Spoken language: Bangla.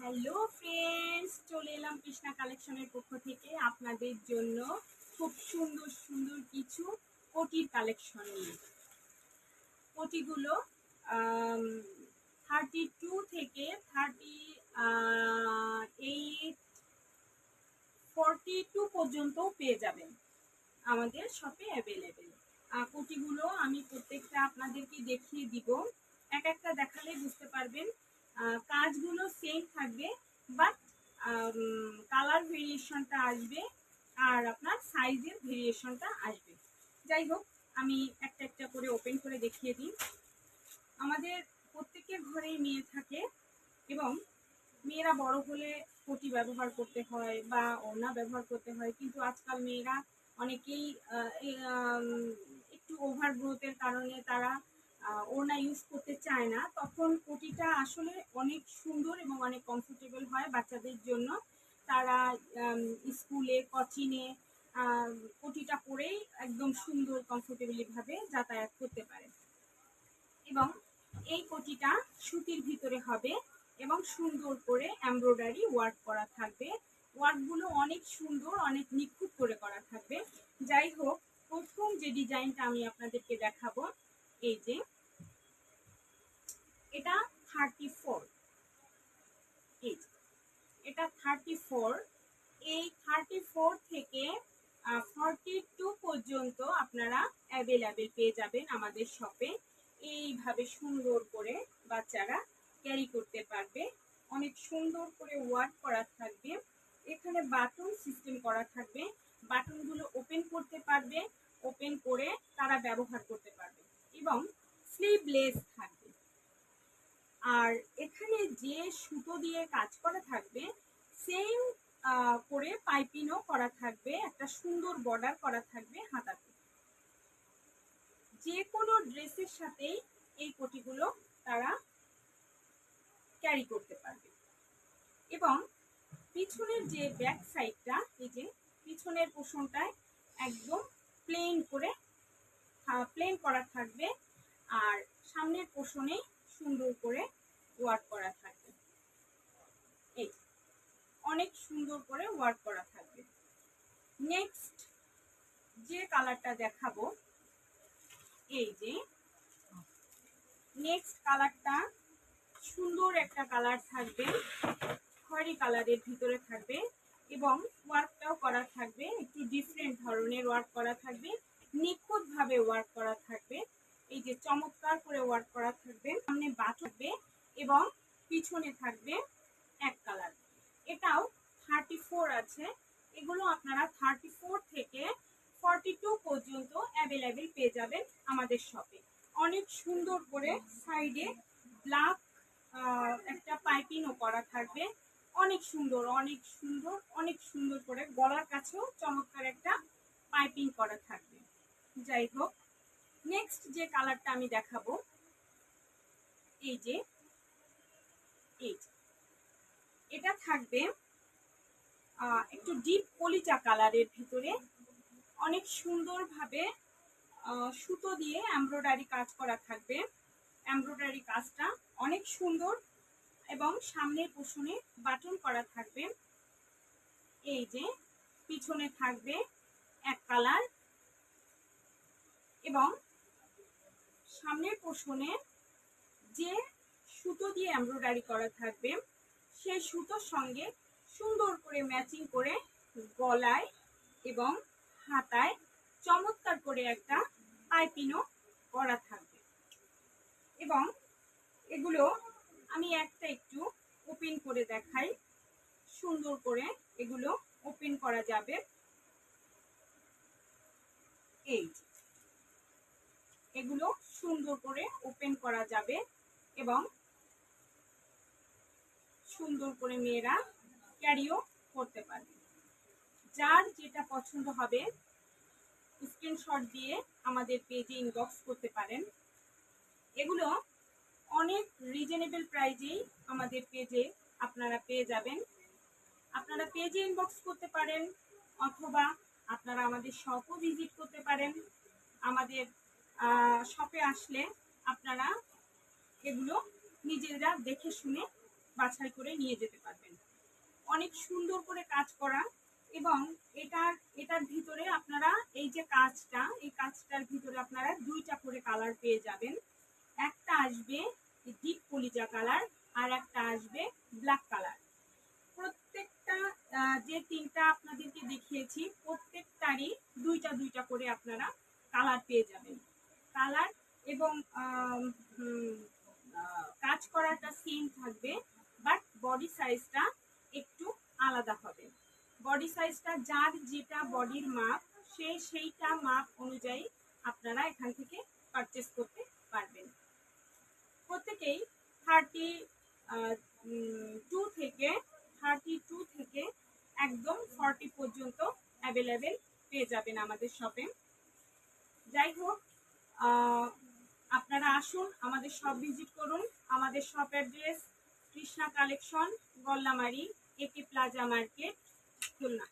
হ্যালো ফ্রেন্ডস, চলে এলাম কৃষ্ণা কালেকশনের পক্ষ থেকে আপনাদের জন্য খুব সুন্দর সুন্দর কিছু কোটির কালেকশন নিয়ে। কোটিগুলো 32 থেকে 38 42 পর্যন্ত পেয়ে যাবেন আমাদের শপে অ্যাভেলেবেল। কোটিগুলো আমি প্রত্যেকটা আপনাদেরকে দেখিয়ে দিব, এক একটা দেখালে বুঝতে পারবেন। কাজগুলো সেম থাকবে, বাট কালার ভেরিয়েশনটা আসবে আর আপনার সাইজের ভেরিয়েশনটা আসবে। যাই হোক, আমি একটা একটা করে ওপেন করে দেখিয়ে দিই। আমাদের প্রত্যেকের ঘরেই মেয়ে থাকে এবং মেয়েরা বড় হলে কোটি ব্যবহার করতে হয় বা ওড়না ব্যবহার করতে হয়, কিন্তু আজকাল মেয়েরা অনেকেই একটু ওভার গ্রোথের কারণে তারা ওড়না ইউজ করতে চায় না। তখন কোটিটা আসলে অনেক সুন্দর এবং অনেক কমফোর্টেবল হয় বাচ্চাদের জন্য। তারা স্কুলে কোচিংয়ে কোটিটা পরেই একদম সুন্দর কমফোর্টেবলি ভাবে যাতায়াত করতে পারে। এবং এই কোটিটা সুতির ভিতরে হবে এবং সুন্দর করে এমব্রয়ডারি ওয়ার্ক করা থাকবে। ওয়ার্কগুলো অনেক সুন্দর, অনেক নিখুঁত করে করা থাকবে। যাই হোক, প্রথম যে ডিজাইনটা আমি আপনাদেরকে দেখাবো, এই যে এটা 34, এই এটা 34। এই 34 থেকে 42 পর্যন্ত আপনারা অ্যাভেলেবেল পেয়ে যাবেন আমাদের শপে। এইভাবে সুন্দর করে বাচ্চারা ক্যারি করতে পারবে, অনেক সুন্দর করে ওয়ার্ক করা থাকবে। এখানে বাটন সিস্টেম করা থাকবে, বাটনগুলো ওপেন করতে পারবে, ওপেন করে তারা ব্যবহার করতে পারবে এবং স্লিভলেস থাকবে। আর এখানে যে সুতো দিয়ে কাজ করা থাকবে সেম করে পাইপিংও করা থাকবে, একটা সুন্দর বর্ডার করা থাকবে হাতাতে। যে কোনো ড্রেসের সাথেই এই কোটিগুলো তারা ক্যারি করতে পারবে। এবং পিছনের যে ব্যাক সাইডটা, এই যে পিছনের পোর্শনটায় একদম প্লেন করে প্লেন করা থাকবে আর সামনের পোর্শনে সুন্দর করে ওয়ার্ক করা থাকবে। এই অনেক সুন্দর করে ওয়ার্ক করা থাকবে। নেক্সট যে কালারটা দেখাবো, এই যে নেক্সট কালারটা সুন্দর একটা কালার থাকবে, খয়েরি কালারের ভিতরে থাকবে এবং ওয়ার্কটাও করা থাকবে, একটু ডিফারেন্ট ধরনের ওয়ার্ক করা থাকবে, নিখুঁতভাবে ওয়ার্ক করা থাকবে। এই যে চমৎকার করে ওয়ার্ক করা থাকবে, সামনে বাটন থাকবে এবং পিছনে থাকবে এক কালার। এটাও 34 আছে। এগুলো আপনারা 34 থেকে 42 পর্যন্ত অ্যাভেলেবেল পেয়ে যাবেন আমাদের শপে। অনেক সুন্দর করে সাইডে ব্ল্যাক একটা পাইপিংও করা থাকবে, অনেক সুন্দর অনেক সুন্দর অনেক সুন্দর করে গলার কাছেও চমৎকার একটা পাইপিং করা থাকবে। যাই হোক, নেক্সট যে কালারটা আমি দেখাবো, এই যে এটা থাকবে একটু ডিপ কলিজা কালারের ভিতরে, অনেক সুন্দরভাবে সুতো দিয়ে এমব্রয়ডারি কাজ করা থাকবে। এমব্রয়ডারি কাজটা অনেক সুন্দর এবং সামনের পোর্শনে বাটন করা থাকবে। এই যে পিছনে থাকবে এক কালার এবং সামনের পোর্শনে যে সুতো দিয়ে এমব্রয়ডারি করা থাকবে সেই সুতোর সঙ্গে সুন্দর করে ম্যাচিং করে গলায় এবং হাতায় চমৎকার করে একটা পাইপিংও করা থাকবে। এবং এগুলো আমি একটা একটু ওপেন করে দেখাই, সুন্দর করে এগুলো ওপেন করা যাবে। এই এগুলো সুন্দর করে ওপেন করা যাবে এবং সুন্দর করে মেয়েরা ক্যারিও করতে পারবে। যার যেটা পছন্দ হবে স্ক্রিনশট দিয়ে আমাদের পেজে ইনবক্স করতে পারেন। এগুলো অনেক রিজনেবল প্রাইজেই আমাদের পেজে আপনারা পেয়ে যাবেন। আপনারা পেজে ইনবক্স করতে পারেন অথবা আপনারা আমাদের শপও ভিজিট করতে পারেন। আমাদের শপে আসলে আপনারা এগুলো নিজেরা দেখে শুনে বাছাই করে নিয়ে যেতে পারবেন। অনেক সুন্দর করে কাজ করা, এবং এটার ভিতরে আপনারা এই যে কাজটা, এই কাজটার ভিতরে আপনারা দুইটা করে কালার পেয়ে যাবেন। একটা আসবে ডিপ কলিজা কালার, আর একটা আসবে ব্ল্যাক কালার। প্রত্যেকটা যে তিনটা আপনাদেরকে দেখিয়েছি প্রত্যেকটারই দুইটা দুইটা করে আপনারা কালার পেয়ে যাবেন। কালার এবং কাজ করাটা সেম থাকবে, বাট বডি সাইজটা একটু আলাদা হবে। বডি সাইজটা যার যেটা বডির মাপ, সেইটা মাপ অনুযায়ী আপনারা এখান থেকে পারচেস করতে পারবেন। প্রত্যেকেই 32 থেকে একদম 40 পর্যন্ত অ্যাভেলেবেল পেয়ে যাবেন আমাদের শপে। যাই হোক, আপনারা আসুন, আমাদের শপ ভিজিট করুন। আমাদের shop address Krishna collection, Gollamari, একে প্লাজা মার্কেট, খুলনা।